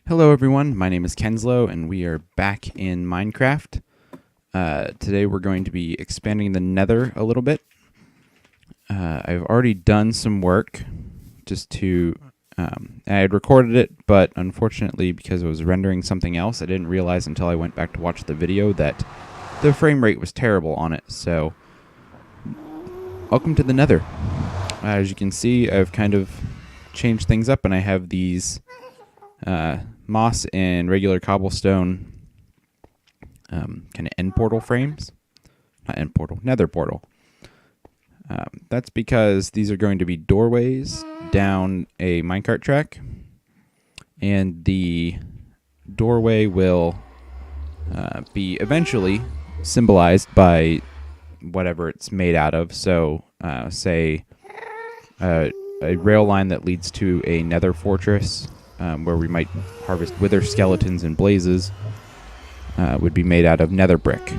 Hello everyone, my name is Kenzlo and we are back in Minecraft. Today we're going to be expanding the Nether a little bit. I've already done some work just to... I had recorded it, but unfortunately because I was rendering something else, I didn't realize until I went back to watch the video that the frame rate was terrible on it. So, welcome to the Nether. As you can see, I've kind of changed things up and I have these... moss and regular cobblestone kind of end portal frames. Not end portal, nether portal. That's because these are going to be doorways down a minecart track. And the doorway will be eventually symbolized by whatever it's made out of. So, say a rail line that leads to a nether fortress. Where we might harvest wither skeletons and blazes would be made out of nether brick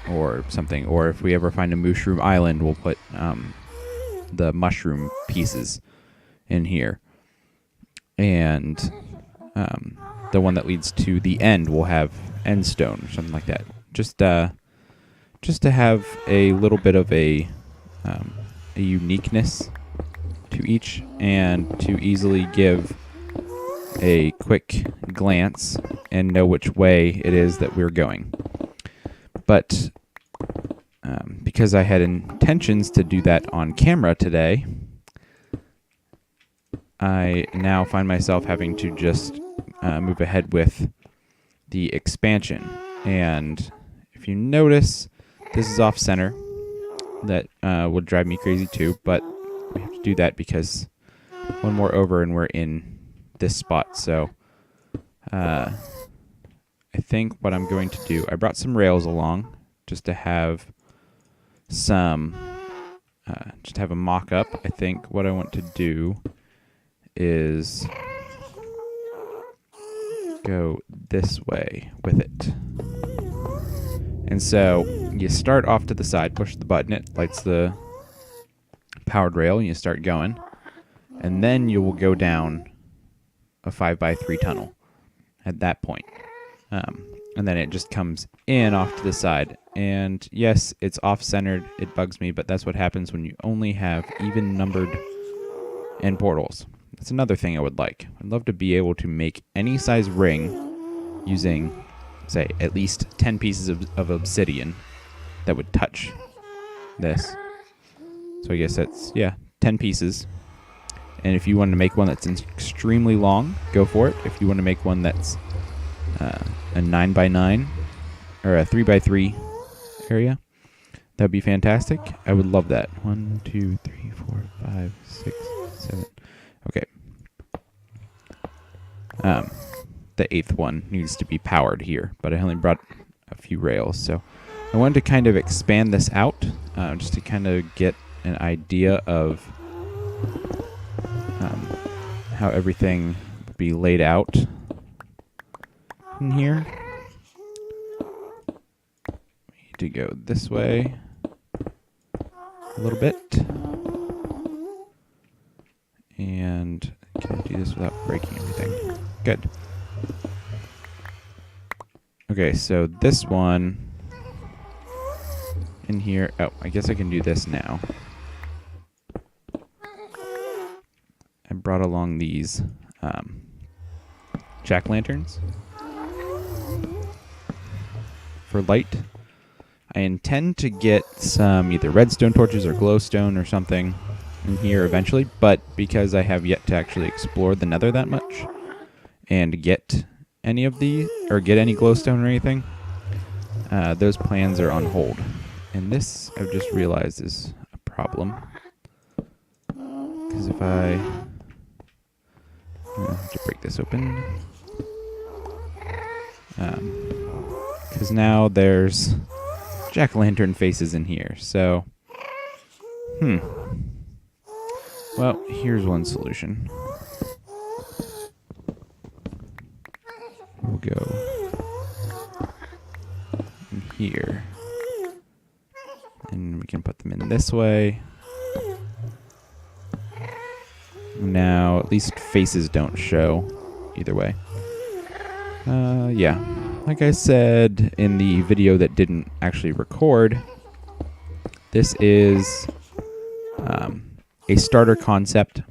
or something. Or if we ever find a mushroom island, we'll put the mushroom pieces in here. And the one that leads to the end will have end stone or something like that. Just to have a little bit of a uniqueness to each, and to easily give a quick glance and know which way it is that we're going. But because I had intentions to do that on camera today, I now find myself having to just move ahead with the expansion. And if you notice, this is off center. That would drive me crazy too, but we have to do that because one more over and we're in this spot. So I think what I'm going to do, I brought some rails along just to have some, just have a mock-up. I think what I want to do is go this way with it. And so you start off to the side, push the button, it lights the powered rail, and you start going. And then you will go down a 5x3 tunnel at that point. And then it just comes in off to the side. And yes, it's off-centered. It bugs me, but that's what happens when you only have even-numbered end portals. That's another thing I would like. I'd love to be able to make any size ring using, say, at least 10 pieces of obsidian that would touch this. So I guess that's, 10 pieces. And if you want to make one that's extremely long, go for it. If you want to make one that's a 9x9 or a 3x3 area, that would be fantastic. I would love that. 1, 2, 3, 4, 5, 6, 7. Okay. The 8th one needs to be powered here, but I only brought a few rails. So I wanted to kind of expand this out just to kind of get an idea of how everything would be laid out in here. We need to go this way a little bit. And can I do this without breaking everything? Good. Okay, so this one in here. Oh, I guess I can do this now. I brought along these jack-lanterns for light. I intend to get some either redstone torches or glowstone or something in here eventually, but because I have yet to actually explore the nether that much and get any of these, or get any glowstone or anything, those plans are on hold. And this, I've just realized, is a problem. Because if I have to break this open. Because now there's jack-o'-lantern faces in here. So, well, here's one solution. We'll go in here. And we can put them in this way. Now, at least faces don't show. either way. Yeah, like I said in the video that didn't actually record, this is a starter concept.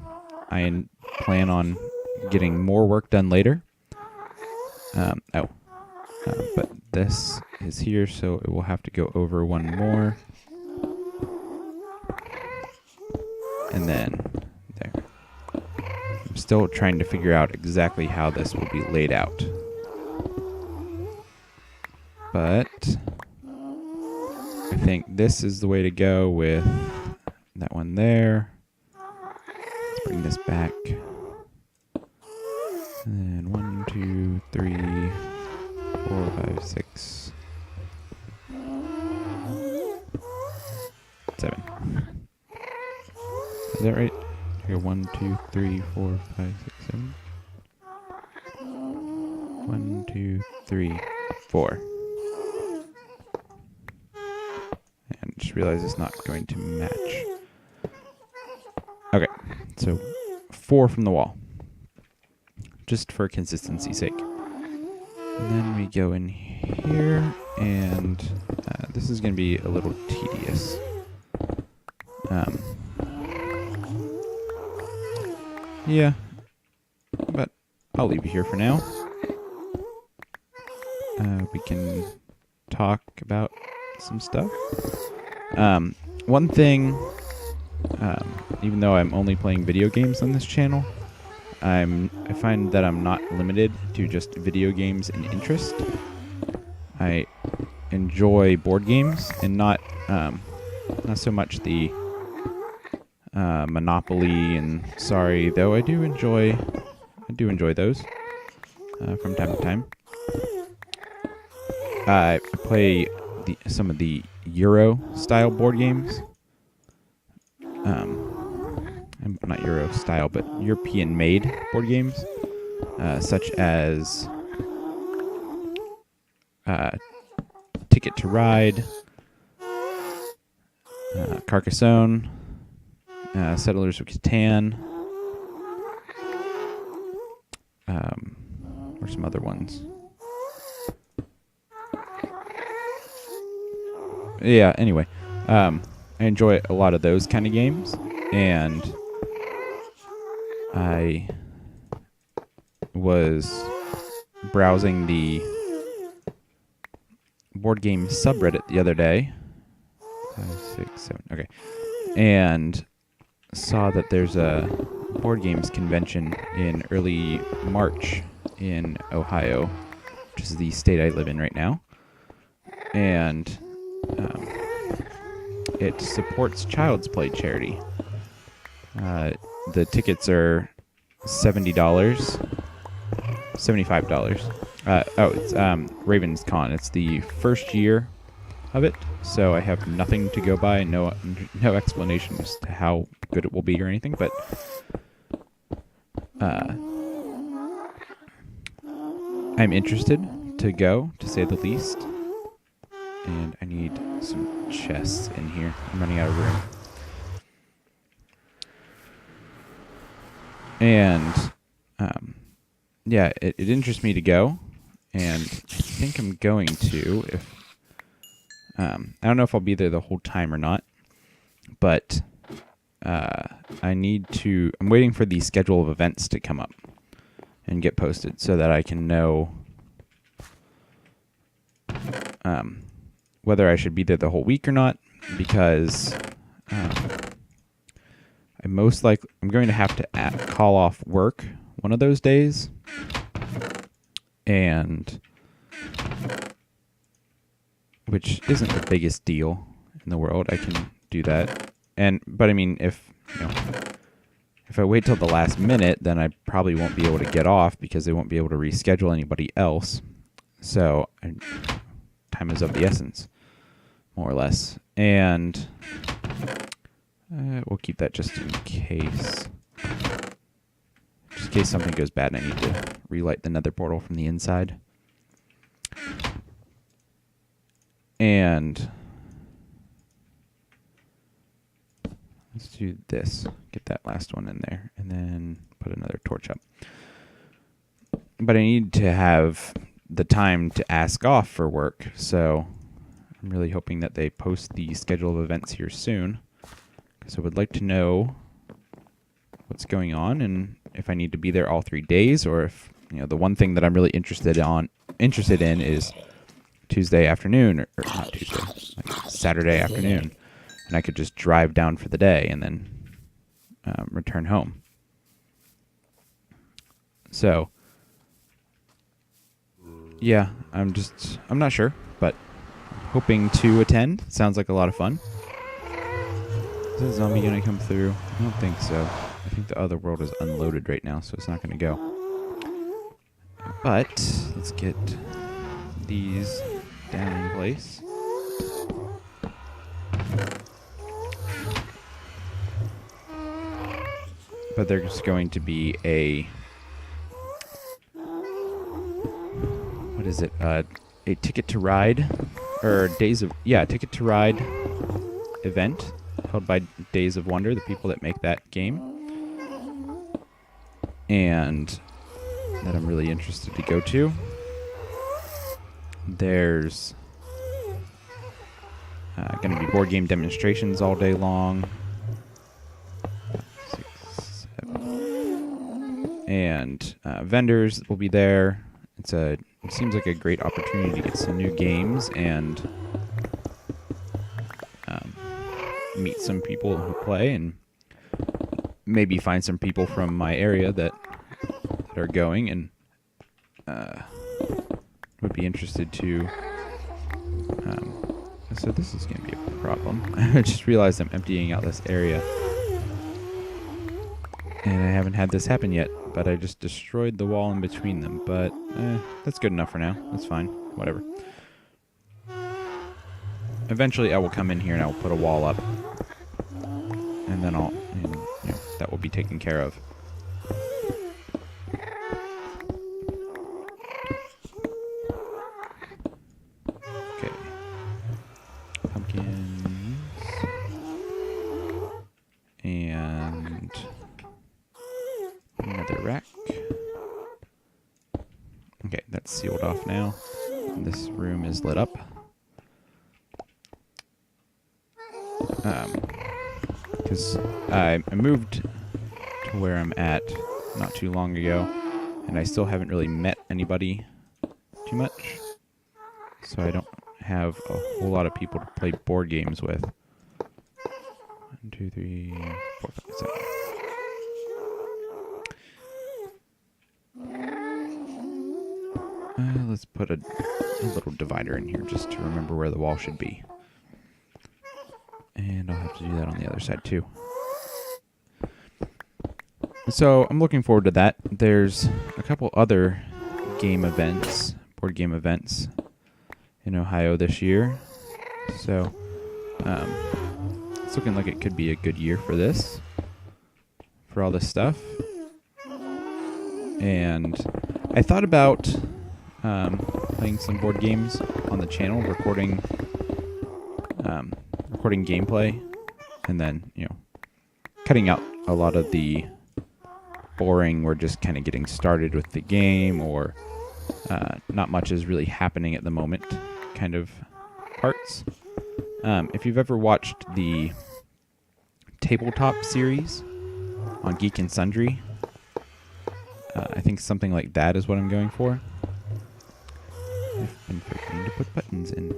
I plan on getting more work done later. But this is here, so it will have to go over one more. And then there. I'm still trying to figure out exactly how this will be laid out. But I think this is the way to go with that one there. Let's bring this back. And then 1, 2, 3, 4, 5, 6, 7. Is that right? Here, 1, 2, 3, 4, 5, 6, 7. 1, 2, 3, 4. And just realize it's not going to match. Okay, so 4 from the wall, just for consistency's sake. And then we go in here, and this is going to be a little tedious. Yeah, but I'll leave it here for now. We can talk about some stuff. One thing, even though I'm only playing video games on this channel, I find that I'm not limited to just video games and interest. I enjoy board games and not so much the Monopoly and Sorry, though I do enjoy those from time to time. I play some of the Euro style board games. Not Euro style, but European made board games, such as Ticket to Ride, Carcassonne, Settlers of Catan, or some other ones. Yeah, anyway, I enjoy a lot of those kind of games, and I was browsing the board game subreddit the other day. 5, 6, 7, okay. And saw that there's a board games convention in early March in Ohio, which is the state I live in right now. And it supports Child's Play charity. The tickets are $70, $75. It's Raven's Con. It's the first year of it, so I have nothing to go by, no explanation as to how good it will be or anything, but I'm interested to go, to say the least. And I need some chests in here. I'm running out of room. And yeah, it interests me to go, and I think I'm going to. If I don't know if I'll be there the whole time or not, but I'm waiting for the schedule of events to come up and get posted so that I can know whether I should be there the whole week or not, because I'm going to have to call off work one of those days, and which isn't the biggest deal in the world. I can do that, but I mean, if I wait till the last minute, then I probably won't be able to get off because they won't be able to reschedule anybody else. So time is of the essence, more or less, and we'll keep that just in case. Just in case something goes bad and I need to relight the nether portal from the inside. And let's do this. Get that last one in there, and then put another torch up. but I need to have the time to ask off for work, so I'm really hoping that they post the schedule of events here soon, because I would like to know what's going on and if I need to be there all 3 days, or if the one thing that I'm really interested in is Tuesday afternoon, or not Tuesday, like Saturday afternoon, and I could just drive down for the day and then return home. So, yeah, I'm not sure, but hoping to attend. Sounds like a lot of fun. Is a zombie gonna come through? I don't think so. I think the other world is unloaded right now, so it's not gonna go. But let's get these down in place. But there's going to be a a ticket to ride, or ticket to ride event held by Days of Wonder, the people that make that game, and that I'm really interested to go to. There's going to be board game demonstrations all day long. 6, 7. And vendors will be there. It seems like a great opportunity to get some new games and meet some people who play, and maybe find some people from my area that are going and would be interested to. So this is going to be a problem. I just realized I'm emptying out this area, and I haven't had this happen yet, but I just destroyed the wall in between them. But that's good enough for now. That's fine. Whatever. Eventually I will come in here and I will put a wall up, and then that will be taken care of. Okay. Pumpkins. And another rack. Okay, that's sealed off now. This room is lit up. Because I moved to where I'm at not too long ago, and I still haven't really met anybody too much, so I don't have a whole lot of people to play board games with. 1, 2, 3, 4, 5, 7. Let's put a little divider in here just to remember where the wall should be. And I'll have to do that on the other side too. So I'm looking forward to that. There's a couple other board game events in Ohio this year. So it's looking like it could be a good year for all this stuff. And I thought about playing some board games on the channel, recording gameplay, and then cutting out a lot of the boring, we're just kind of getting started with the game, or not much is really happening at the moment kind of parts. If you've ever watched the tabletop series on Geek and Sundry, I think something like that is what I'm going for. I've been forgetting to put buttons in.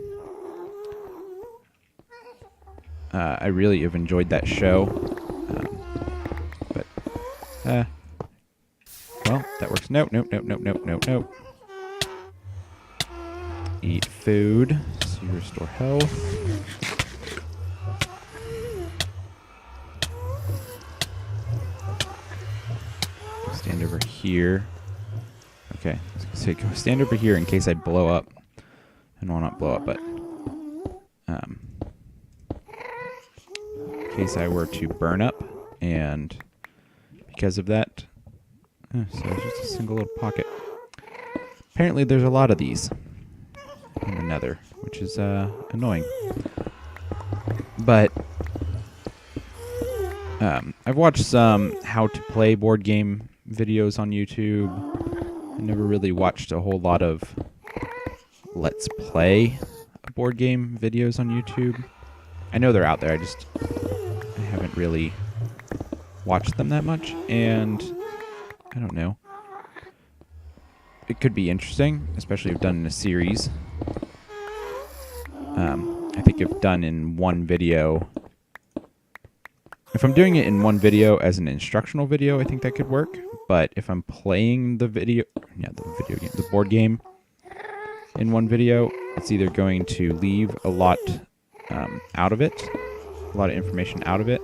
I really have enjoyed that show, but well, that works. Nope. Eat food so you restore health. Stand over here. Okay, I was gonna say go stand over here in case I blow up. And well, not blow up, but in case I were to burn up, and because of that, so it's just a single little pocket. Apparently there's a lot of these in the Nether, which is annoying. But I've watched some how to play board game videos on YouTube, I never really watched a whole lot of Let's Play board game videos on YouTube. I know they're out there, I haven't really watched them that much, and I don't know. It could be interesting, especially if done in a series. I think if done in one video... If I'm doing it in one video as an instructional video, I think that could work. But if I'm playing the board game in one video, it's either going to leave a lot out of it, a lot of information out of it,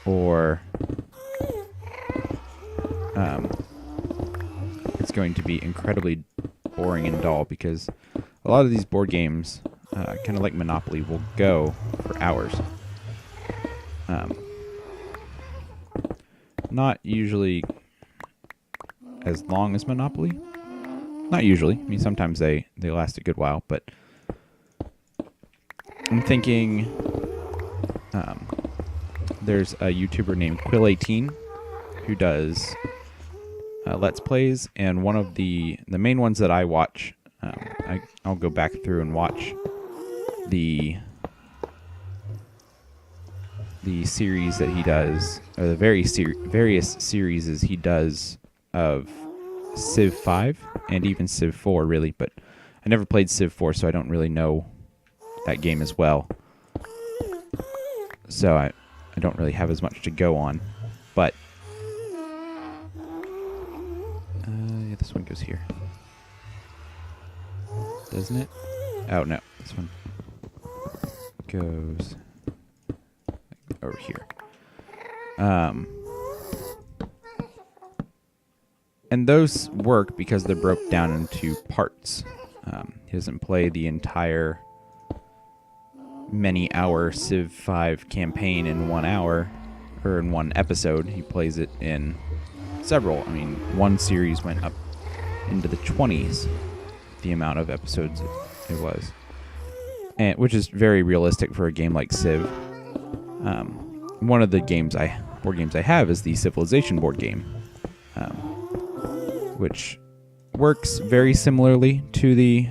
or it's going to be incredibly boring and dull, because a lot of these board games, kind of like Monopoly, will go for hours. Not usually as long as Monopoly. Not usually. I mean, sometimes they last a good while, but I'm thinking there's a YouTuber named Quill18 who does Let's Plays, and one of the main ones that I watch, I'll go back through and watch the series that he does, or the various series he does of Civ 5 and even Civ 4, really, but I never played Civ 4, so I don't really know that game as well. So I don't really have as much to go on, but yeah, this one goes here, doesn't it? Oh no, this one goes over here. And those work because they're broke down into parts. He doesn't play the entire many-hour Civ 5 campaign in 1 hour, or in one episode. He plays it in several. I mean, one series went up into the 20s, the amount of episodes it was. And which is very realistic for a game like Civ. One of the board games I have is the Civilization board game, which works very similarly to the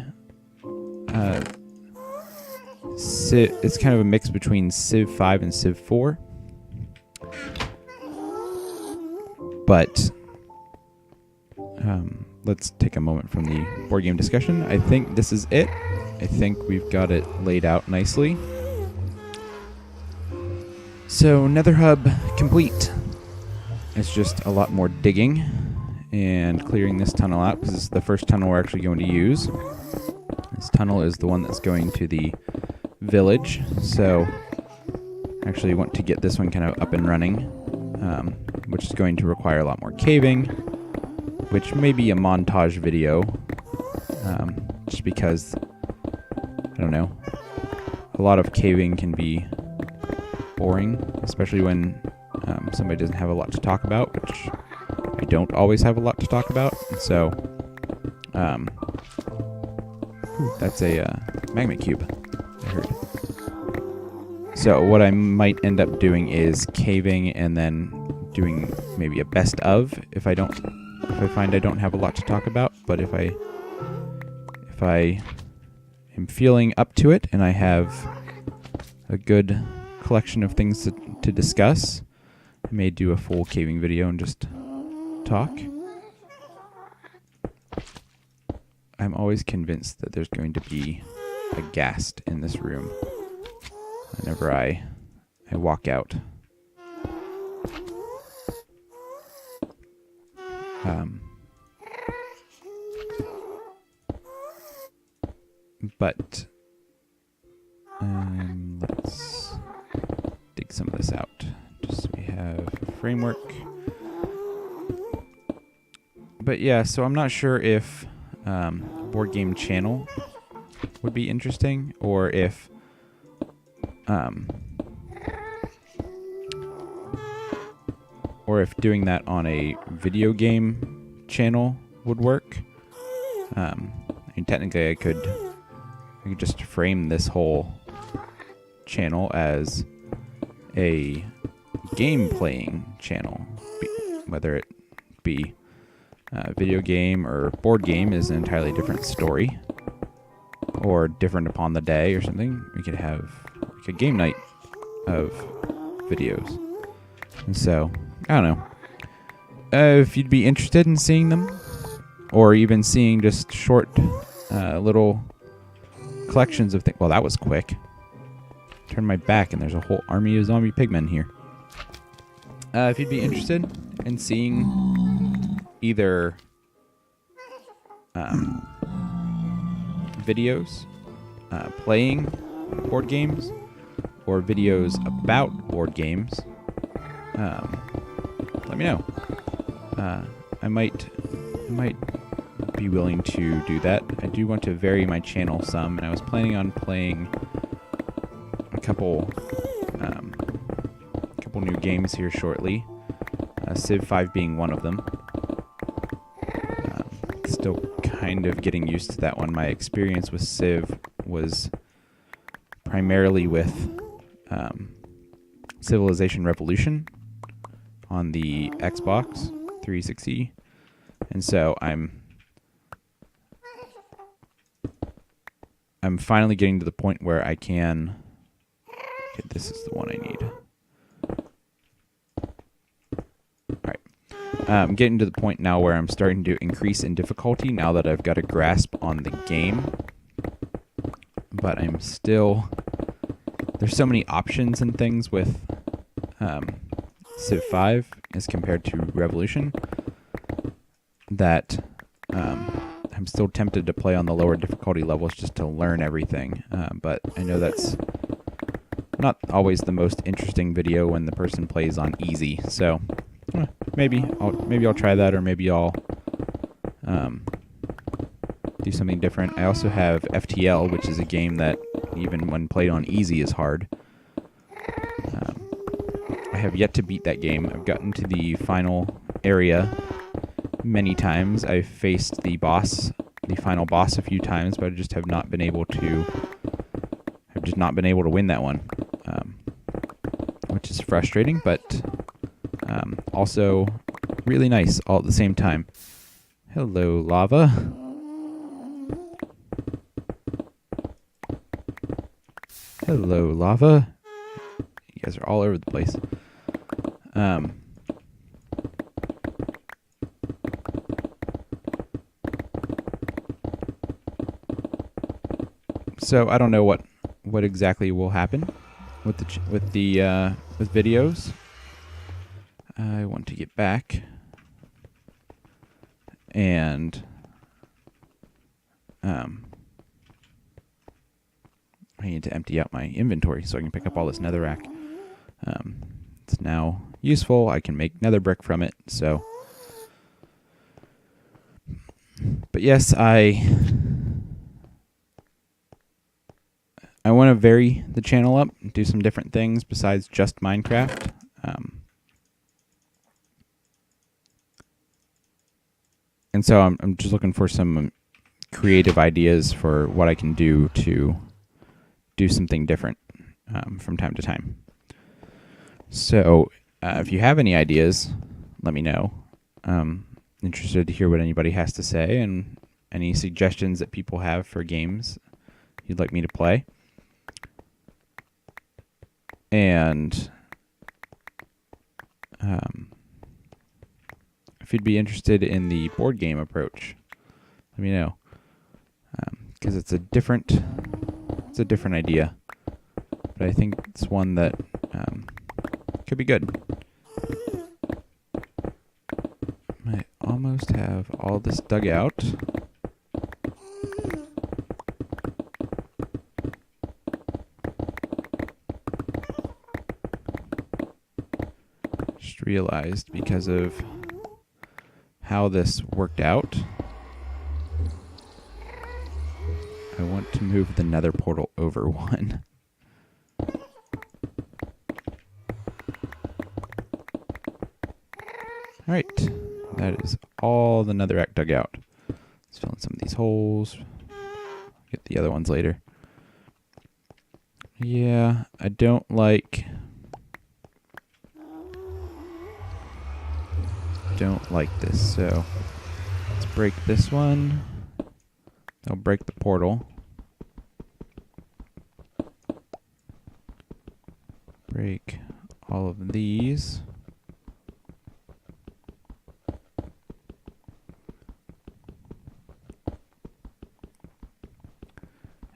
Civ. It's kind of a mix between Civ 5 and Civ 4. But let's take a moment from the board game discussion. I think this is it. I think we've got it laid out nicely. So, Nether Hub complete. It's just a lot more digging and clearing this tunnel out, because this is the first tunnel we're actually going to use. This tunnel is the one that's going to the village, so I actually want to get this one kind of up and running, which is going to require a lot more caving, which may be a montage video, just because, I don't know, a lot of caving can be boring, especially when somebody doesn't have a lot to talk about, which I don't always have a lot to talk about. So, that's a magma cube, I heard. So what I might end up doing is caving and then doing maybe a best of if I find I don't have a lot to talk about. But if I am feeling up to it and I have a good collection of things to discuss, I may do a full caving video and just talk. I'm always convinced that there's going to be a ghast in this room whenever I walk out. But let's dig some of this out, just so we have a framework. But yeah, so I'm not sure if a board game channel would be interesting, or if doing that on a video game channel would work. I mean, technically I could just frame this whole channel as a game playing channel, whether it be Video game or board game is an entirely different story, or different upon the day or something. We could have like a game night of videos. And so, I don't know. If you'd be interested in seeing them, or even seeing just short little collections of things. Well, that was quick. Turn my back and there's a whole army of zombie pigmen here. If you'd be interested in seeing either videos playing board games or videos about board games, let me know. I might be willing to do that. I do want to vary my channel some, and I was planning on playing a couple new games here shortly. Civ 5 being one of them. Still kind of getting used to that one. My experience with Civ was primarily with Civilization Revolution on the Xbox 360, and so I'm finally getting to the point where I can. Okay, this is the one I need. I'm getting to the point now where I'm starting to increase in difficulty now that I've got a grasp on the game. But I'm still... There's so many options and things with Civ 5 as compared to Revolution that I'm still tempted to play on the lower difficulty levels just to learn everything. But I know that's not always the most interesting video when the person plays on easy. So... Maybe I'll try that, or maybe I'll do something different. I also have FTL, which is a game that even when played on easy is hard. I have yet to beat that game. I've gotten to the final area many times. I've faced the final boss a few times, but I just have not been able to. I've just not been able to win that one, which is frustrating, but. Also, really nice all at the same time. Hello, lava. Hello, lava. You guys are all over the place. So I don't know what exactly will happen with with videos. I want to get back and I need to empty out my inventory so I can pick up all this netherrack. It's now useful. I can make nether brick from it. So, but yes, I want to vary the channel up and do some different things besides just Minecraft. And so I'm just looking for some creative ideas for what I can do to do something different from time to time. So if you have any ideas, let me know. Interested to hear what anybody has to say and any suggestions that people have for games you'd like me to play. And if you'd be interested in the board game approach, let me know, because it's a different idea, but I think it's one that could be good. I almost have all this dug out. Just realized because of how this worked out, I want to move the nether portal over one. Alright, that is all the netherrack dug out. Let's fill in some of these holes. Get the other ones later. Yeah, I don't like this, so Let's break this one. That'll break the portal. Break all of these.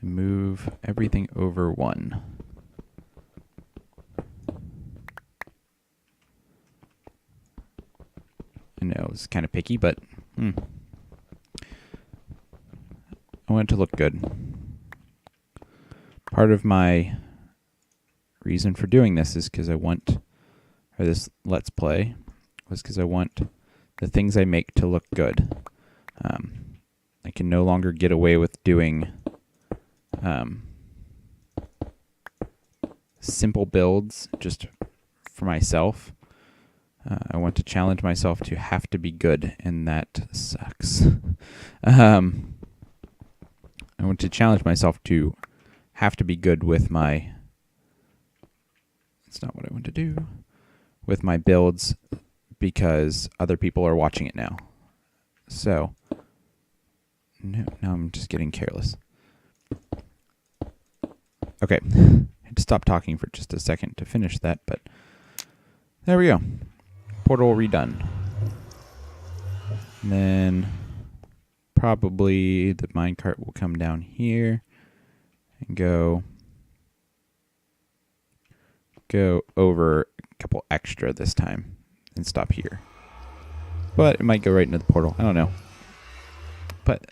And move everything over one. I know it's kind of picky, but I want it to look good. Part of my reason for doing this is because I want, or this Let's Play, was because I want the things I make to look good. I can no longer get away with doing simple builds just for myself. I want to challenge myself to have to be good, and that sucks. I want to challenge myself to have to be good with my... That's not what I want to do. With my builds, because other people are watching it now. So, no, now I'm just getting careless. Okay, I had to stop talking for just a second to finish that, but there we go. Portal redone. And then probably the minecart will come down here and go over a couple extra this time and stop here. But it might go right into the portal. I don't know. But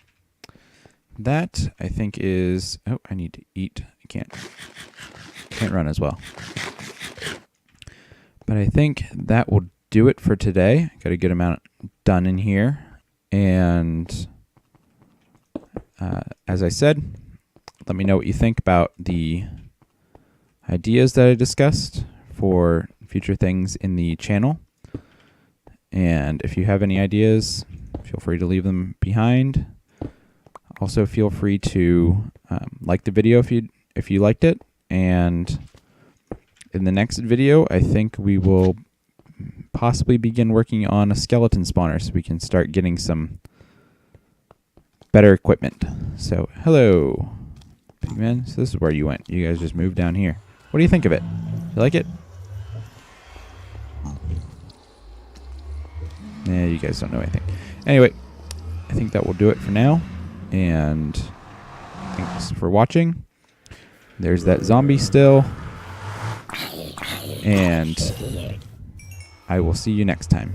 that, I think, is... Oh, I need to eat. I can't run as well. But I think that will do it for today. Got a good amount done in here. And as I said, let me know what you think about the ideas that I discussed for future things in the channel. And if you have any ideas, feel free to leave them behind. Also, feel free to like the video if you liked it. And in the next video, I think we will possibly begin working on a skeleton spawner so we can start getting some better equipment. So, hello, Pigman. So this is where you went. You guys just moved down here. What do you think of it? You like it? Nah, you guys don't know anything. Anyway, I think that will do it for now. And thanks for watching. There's that zombie still. And I will see you next time.